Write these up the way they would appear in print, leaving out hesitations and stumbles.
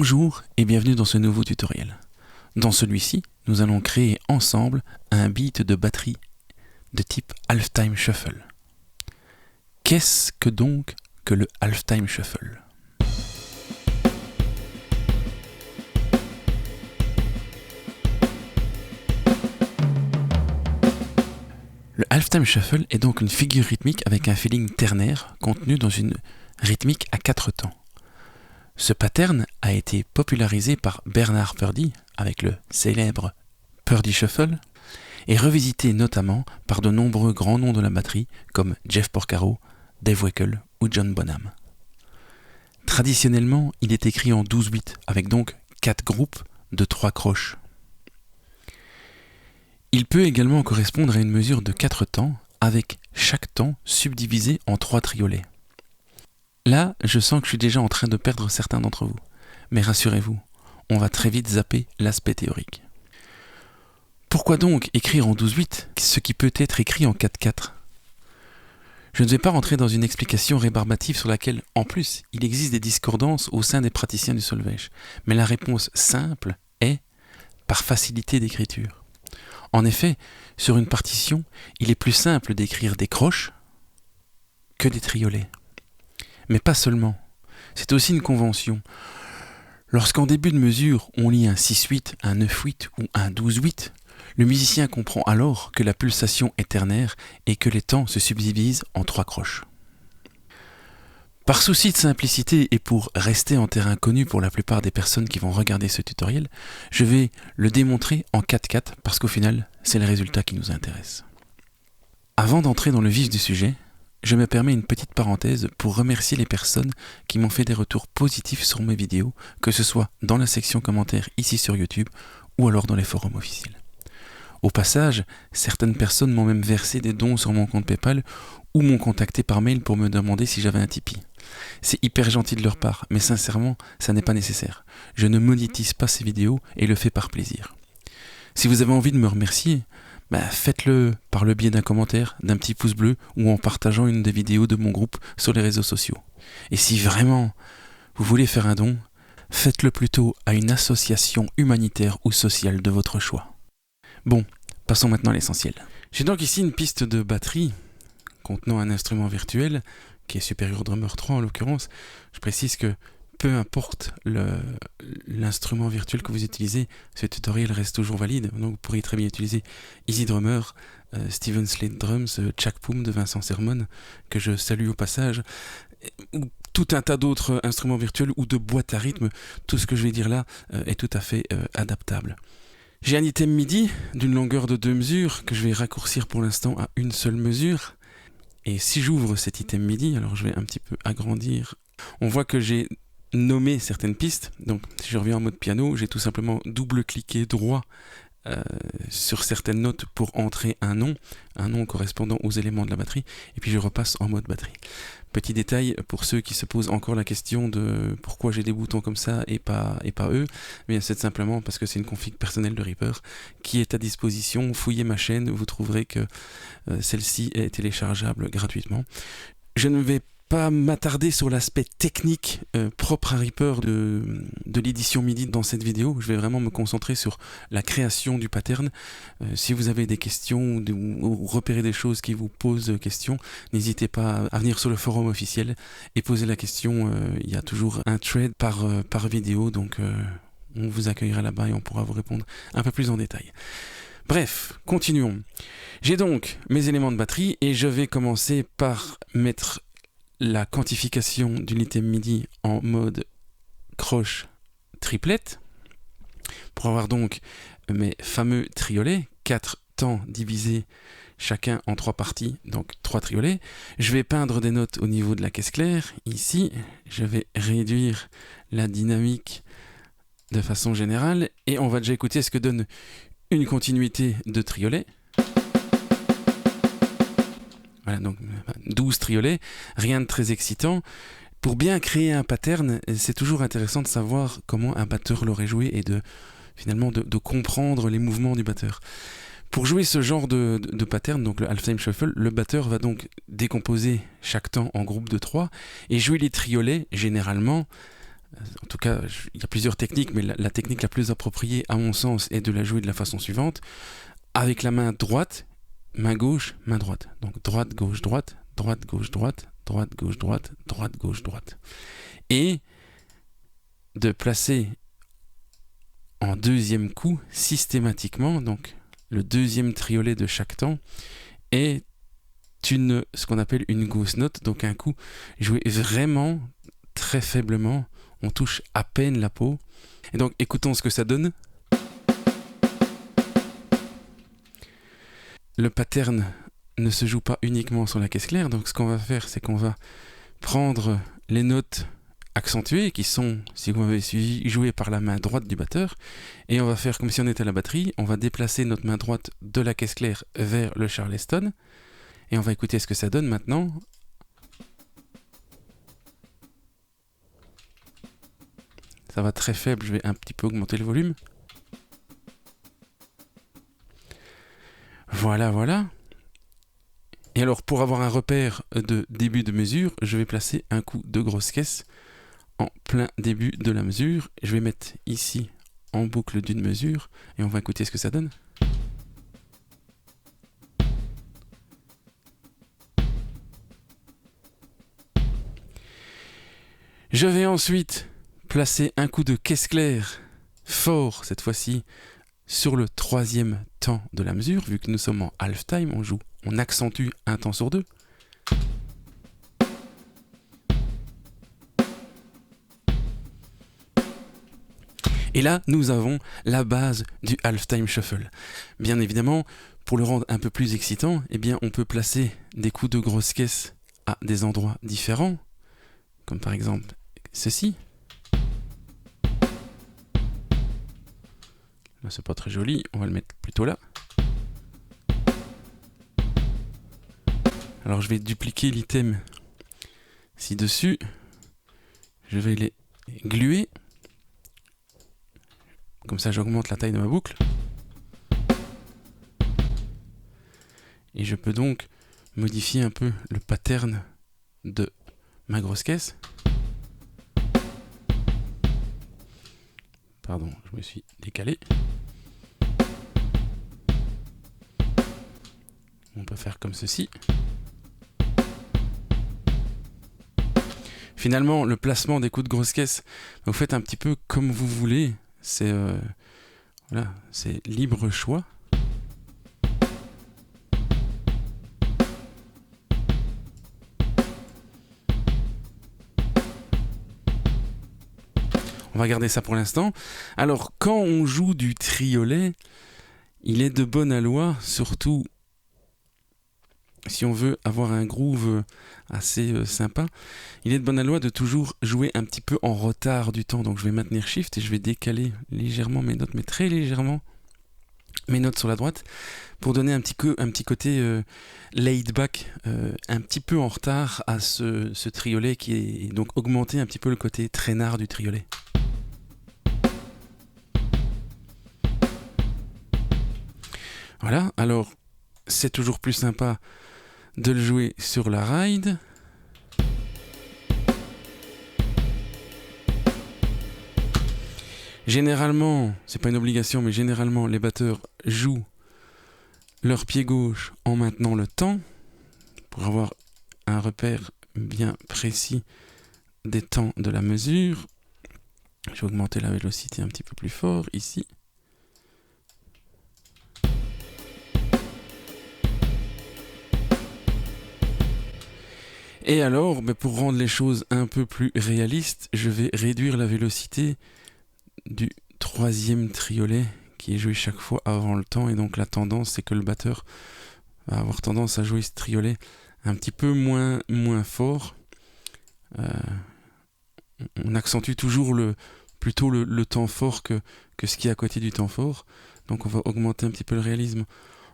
Bonjour et bienvenue dans ce nouveau tutoriel. Dans celui-ci, nous allons créer ensemble un beat de batterie de type Halftime Shuffle. Qu'est-ce que donc que le Halftime Shuffle ? Le Halftime Shuffle est donc une figure rythmique avec un feeling ternaire contenu dans une rythmique à 4 temps. Ce pattern a été popularisé par Bernard Purdie avec le célèbre Purdie Shuffle et revisité notamment par de nombreux grands noms de la batterie comme Jeff Porcaro, Dave Weckl ou John Bonham. Traditionnellement, il est écrit en 12-8 avec donc 4 groupes de 3 croches. Il peut également correspondre à une mesure de 4 temps avec chaque temps subdivisé en 3 triolets. Là, je sens que je suis déjà en train de perdre certains d'entre vous. Mais rassurez-vous, on va très vite zapper l'aspect théorique. Pourquoi donc écrire en 12-8 ce qui peut être écrit en 4-4 ? Je ne vais pas rentrer dans une explication rébarbative sur laquelle, en plus, il existe des discordances au sein des praticiens du solfège. Mais la réponse simple est par facilité d'écriture. En effet, sur une partition, il est plus simple d'écrire des croches que des triolets. Mais pas seulement. C'est aussi une convention. Lorsqu'en début de mesure, on lit un 6-8, un 9-8 ou un 12-8, le musicien comprend alors que la pulsation est ternaire et que les temps se subdivisent en 3 croches. Par souci de simplicité et pour rester en terrain connu pour la plupart des personnes qui vont regarder ce tutoriel, je vais le démontrer en 4-4 parce qu'au final, c'est le résultat qui nous intéresse. Avant d'entrer dans le vif du sujet, je me permets une petite parenthèse pour remercier les personnes qui m'ont fait des retours positifs sur mes vidéos, que ce soit dans la section commentaires ici sur YouTube ou alors dans les forums officiels. Au passage, certaines personnes m'ont même versé des dons sur mon compte PayPal ou m'ont contacté par mail pour me demander si j'avais un Tipeee. C'est hyper gentil de leur part, mais sincèrement, ça n'est pas nécessaire. Je ne monétise pas ces vidéos et le fais par plaisir. Si vous avez envie de me remercier, faites-le par le biais d'un commentaire, d'un petit pouce bleu ou en partageant une des vidéos de mon groupe sur les réseaux sociaux. Et si vraiment vous voulez faire un don, faites-le plutôt à une association humanitaire ou sociale de votre choix. Bon, passons maintenant à l'essentiel. J'ai donc ici une piste de batterie contenant un instrument virtuel qui est Superior Drummer 3 en l'occurrence. Je précise que peu importe l'instrument virtuel que vous utilisez, ce tutoriel reste toujours valide. Donc vous pourriez très bien utiliser Easy Drummer, Steven Slade Drums, Chak Poom de Vincent Sermon, que je salue au passage, ou tout un tas d'autres instruments virtuels ou de boîtes à rythme. Tout ce que je vais dire là est tout à fait adaptable. J'ai un item MIDI d'une longueur de 2 mesures que je vais raccourcir pour l'instant à une seule mesure. Et si j'ouvre cet item MIDI, alors je vais un petit peu agrandir, on voit que j'ai nommé certaines pistes. Donc si je reviens en mode piano, j'ai tout simplement double-cliqué droit sur certaines notes pour entrer un nom correspondant aux éléments de la batterie, et puis je repasse en mode batterie. Petit détail pour ceux qui se posent encore la question de pourquoi j'ai des boutons comme ça et pas eux, mais c'est simplement parce que c'est une config personnelle de Reaper qui est à disposition. Fouillez ma chaîne, vous trouverez que celle-ci est téléchargeable gratuitement. Je ne vais pas m'attarder sur l'aspect technique propre à Reaper de l'édition MIDI dans cette vidéo. Je vais vraiment me concentrer sur la création du pattern. Si vous avez des questions ou repérez des choses qui vous posent question, n'hésitez pas à venir sur le forum officiel et poser la question. Il y a toujours un thread par vidéo, donc on vous accueillera là-bas et on pourra vous répondre un peu plus en détail. Bref, continuons. J'ai donc mes éléments de batterie et je vais commencer par mettre la quantification d'une item MIDI en mode croche triplette pour avoir donc mes fameux triolets, 4 temps divisés chacun en 3 parties, donc 3 triolets. Je vais peindre des notes au niveau de la caisse claire. Ici, je vais réduire la dynamique de façon générale et on va déjà écouter ce que donne une continuité de triolets. Voilà, donc 12 triolets, rien de très excitant. Pour bien créer un pattern, c'est toujours intéressant de savoir comment un batteur l'aurait joué et finalement de comprendre les mouvements du batteur. Pour jouer ce genre de pattern, donc le Halftime Shuffle, le batteur va donc décomposer chaque temps en groupe de 3 et jouer les triolets généralement En tout cas, il y a plusieurs techniques, mais la technique la plus appropriée, à mon sens, est de la jouer de la façon suivante. Avec la main droite, main gauche, main droite. Donc droite, gauche, droite, droite, gauche, droite, droite, gauche, droite, droite, gauche, droite. Et de placer en deuxième coup, systématiquement, donc le deuxième triolet de chaque temps, est ce qu'on appelle une ghost note, donc un coup joué vraiment très faiblement, on touche à peine la peau. Et donc écoutons ce que ça donne. Le pattern ne se joue pas uniquement sur la caisse claire, donc ce qu'on va faire, c'est qu'on va prendre les notes accentuées, qui sont, si vous m'avez suivi, jouées par la main droite du batteur, et on va faire comme si on était à la batterie, on va déplacer notre main droite de la caisse claire vers le charleston, et on va écouter ce que ça donne maintenant. Ça va très faible, je vais un petit peu augmenter le volume. Voilà, voilà. Et alors, pour avoir un repère de début de mesure, je vais placer un coup de grosse caisse en plein début de la mesure. Je vais mettre ici en boucle d'une mesure et on va écouter ce que ça donne. Je vais ensuite placer un coup de caisse claire fort, cette fois-ci, sur le troisième temps de la mesure. Vu que nous sommes en half time, on accentue un temps sur deux. Et là, nous avons la base du half-time shuffle. Bien évidemment, pour le rendre un peu plus excitant, eh bien, on peut placer des coups de grosse caisse à des endroits différents, comme par exemple ceci. Là, c'est pas très joli, on va le mettre plutôt là. Alors, je vais dupliquer l'item ci-dessus. Je vais les gluer. Comme ça, j'augmente la taille de ma boucle. Et je peux donc modifier un peu le pattern de ma grosse caisse. Pardon, je me suis décalé. On peut faire comme ceci. Finalement, le placement des coups de grosse caisse, vous faites un petit peu comme vous voulez. C'est voilà, c'est libre choix. On va garder ça pour l'instant. Alors, quand on joue du triolet, il est de bon aloi, surtout si on veut avoir un groove assez sympa, il est de bon aloi de toujours jouer un petit peu en retard du temps. Donc je vais maintenir Shift et je vais décaler légèrement mes notes, mais très légèrement mes notes sur la droite, pour donner un petit côté laid back, un petit peu en retard à ce triolet, qui est donc augmenter un petit peu le côté traînard du triolet. Voilà, alors c'est toujours plus sympa de le jouer sur la ride. Généralement, c'est pas une obligation, mais généralement les batteurs jouent leur pied gauche en maintenant le temps pour avoir un repère bien précis des temps de la mesure. Je vais augmenter la vélocité un petit peu plus fort ici. Et alors, pour rendre les choses un peu plus réalistes, je vais réduire la vélocité du troisième triolet qui est joué chaque fois avant le temps. Et donc la tendance, c'est que le batteur va avoir tendance à jouer ce triolet un petit peu moins fort. On accentue toujours plutôt le temps fort que ce qui est à côté du temps fort. Donc on va augmenter un petit peu le réalisme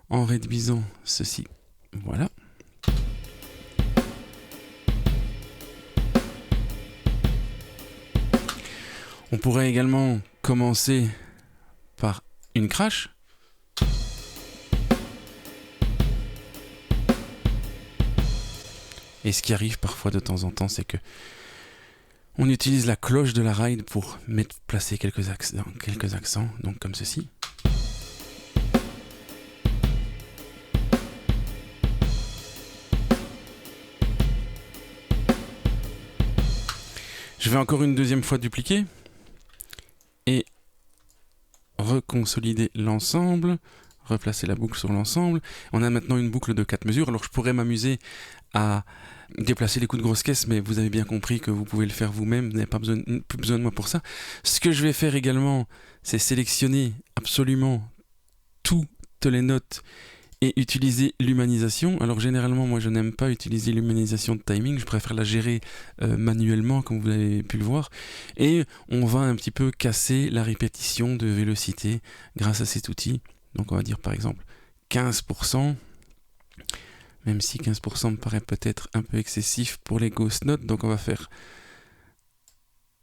en réduisant ceci. Voilà. On pourrait également commencer par une crash. Et ce qui arrive parfois de temps en temps, c'est que On utilise la cloche de la ride pour placer quelques accents, donc comme ceci. Je vais encore une deuxième fois dupliquer et reconsolider l'ensemble, replacer la boucle sur l'ensemble. On a maintenant une boucle de 4 mesures. Alors je pourrais m'amuser à déplacer les coups de grosse caisse, mais vous avez bien compris que vous pouvez le faire vous-même, vous n'avez plus besoin de moi pour ça. Ce que je vais faire également, c'est sélectionner absolument toutes les notes et utiliser l'humanisation. Alors généralement, moi je n'aime pas utiliser l'humanisation de timing, je préfère la gérer manuellement, comme vous avez pu le voir. Et on va un petit peu casser la répétition de vélocité grâce à cet outil. Donc on va dire par exemple 15%, même si 15% me paraît peut-être un peu excessif pour les ghost notes, donc on va faire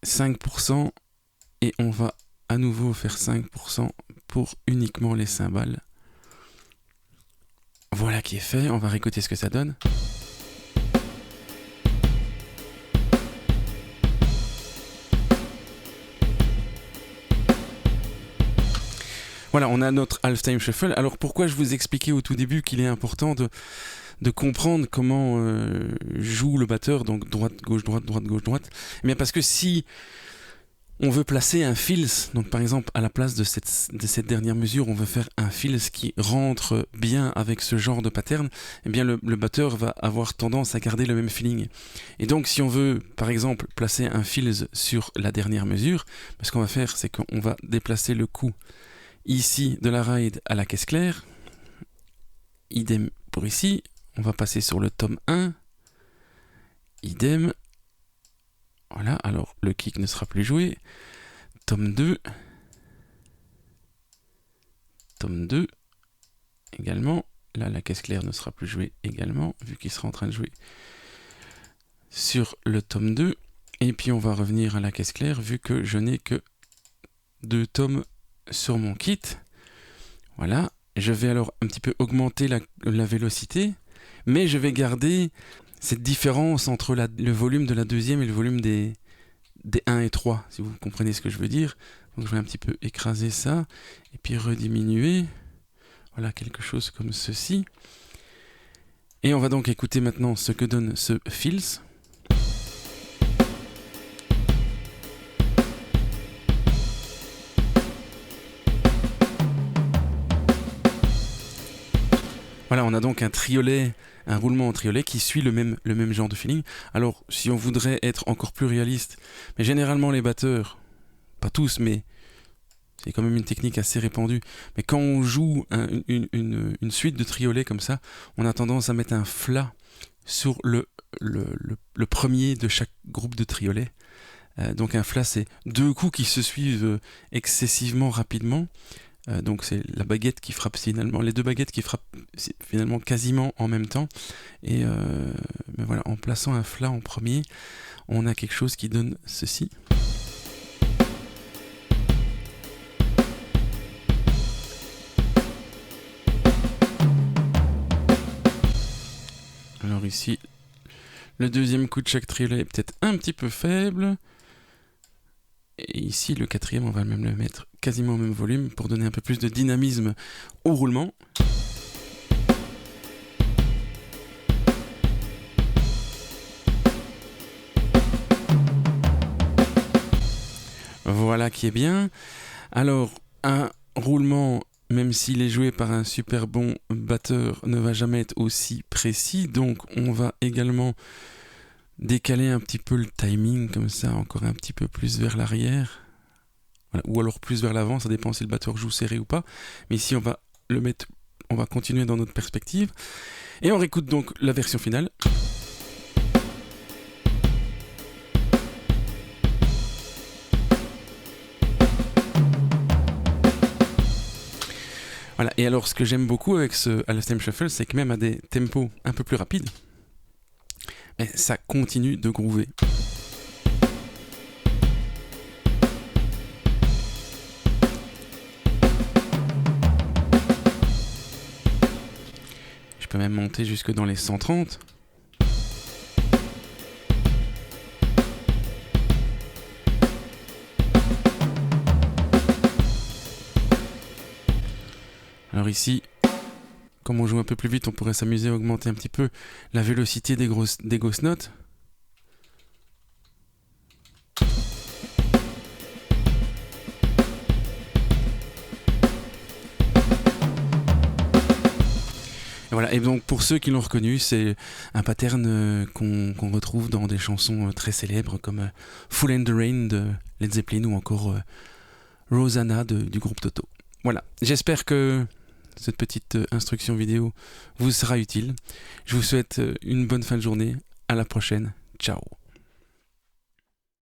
5% et on va à nouveau faire 5% pour uniquement les cymbales. Voilà qui est fait, on va réécouter ce que ça donne. Voilà, on a notre halftime shuffle. Alors pourquoi je vous expliquais au tout début qu'il est important de comprendre comment joue le batteur, donc droite, gauche, droite, droite, gauche, droite. Eh bien parce que si on veut placer un fills, donc par exemple à la place de cette dernière mesure, on veut faire un fills qui rentre bien avec ce genre de pattern, eh bien le batteur va avoir tendance à garder le même feeling. Et donc si on veut par exemple placer un fills sur la dernière mesure, ce qu'on va faire c'est qu'on va déplacer le coup ici de la ride à la caisse claire, idem pour ici, on va passer sur le tome 1, idem. Voilà, alors le kick ne sera plus joué. Tome 2 également. Là, la caisse claire ne sera plus jouée également, vu qu'il sera en train de jouer sur le tome 2. Et puis on va revenir à la caisse claire, vu que je n'ai que 2 tomes sur mon kit. Voilà, je vais alors un petit peu augmenter la vélocité, mais je vais garder cette différence entre le volume de la deuxième et le volume des 1 et 3, si vous comprenez ce que je veux dire. Donc je vais un petit peu écraser ça, et puis rediminuer. Voilà, quelque chose comme ceci. Et on va donc écouter maintenant ce que donne ce fills. Voilà, on a donc un triolet, un roulement en triolet qui suit le même genre de feeling. Alors, si on voudrait être encore plus réaliste, mais généralement les batteurs, pas tous, mais c'est quand même une technique assez répandue, mais quand on joue une suite de triolets comme ça, on a tendance à mettre un flat sur le premier de chaque groupe de triolets. Donc un flat, c'est 2 coups qui se suivent excessivement rapidement. Donc c'est la baguette qui frappe finalement, les 2 baguettes qui frappent finalement quasiment en même temps. Et mais voilà, en plaçant un flat en premier, on a quelque chose qui donne ceci. Alors ici, le deuxième coup de chaque triolet est peut-être un petit peu faible. Et ici, le quatrième, on va même le mettre quasiment au même volume pour donner un peu plus de dynamisme au roulement. Voilà qui est bien. Alors, un roulement, même s'il est joué par un super bon batteur, ne va jamais être aussi précis. Donc, on va également décaler un petit peu le timing, comme ça, encore un petit peu plus vers l'arrière. Voilà. Ou alors plus vers l'avant, ça dépend si le batteur joue serré ou pas. Mais ici, on va continuer dans notre perspective. Et on réécoute donc la version finale. Voilà, et alors ce que j'aime beaucoup avec ce halftime shuffle, c'est que même à des tempos un peu plus rapides, ça continue de groover. Je peux même monter jusque dans les 130. Alors ici, comme on joue un peu plus vite, on pourrait s'amuser à augmenter un petit peu la vélocité des grosses notes. Et voilà, et donc pour ceux qui l'ont reconnu, c'est un pattern qu'on retrouve dans des chansons très célèbres comme Fool and the Rain de Led Zeppelin ou encore Rosanna du groupe Toto. Voilà, j'espère que cette petite instruction vidéo vous sera utile. Je vous souhaite une bonne fin de journée. À la prochaine. Ciao.